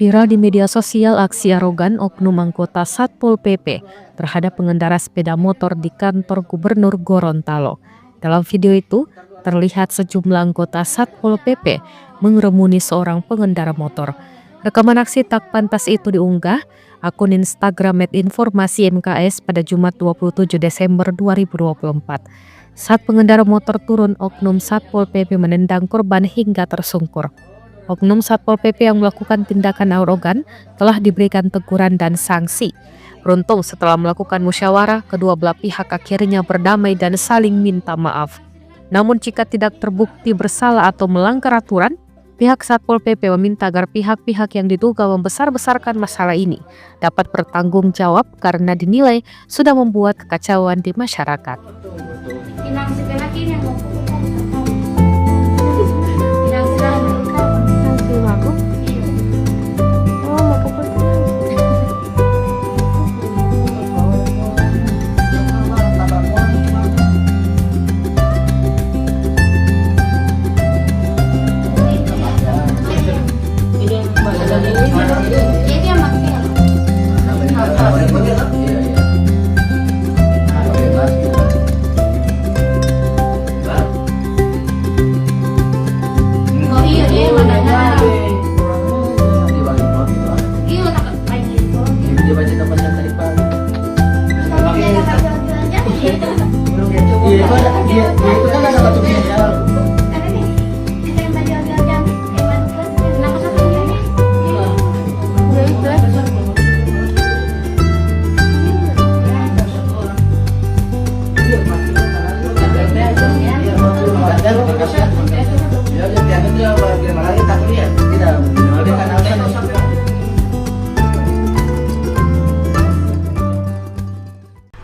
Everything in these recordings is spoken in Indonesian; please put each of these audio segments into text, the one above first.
Viral di media sosial aksi arogan oknum anggota Satpol PP terhadap pengendara sepeda motor di kantor Gubernur Gorontalo. Dalam video itu, terlihat sejumlah anggota Satpol PP mengerumuni seorang pengendara motor. Rekaman aksi tak pantas itu diunggah akun Instagram @informasi MKS pada Jumat 27 Desember 2024. Saat pengendara motor turun, oknum Satpol PP menendang korban hingga tersungkur. Oknum Satpol PP yang melakukan tindakan arogan telah diberikan teguran dan sanksi. Beruntung setelah melakukan musyawarah, kedua belah pihak akhirnya berdamai dan saling minta maaf. Namun jika tidak terbukti bersalah atau melanggar aturan, pihak Satpol PP meminta agar pihak-pihak yang diduga membesar-besarkan masalah ini dapat bertanggung jawab karena dinilai sudah membuat kekacauan di masyarakat.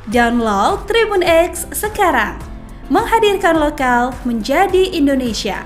Download Tribun X sekarang, menghadirkan lokal menjadi Indonesia.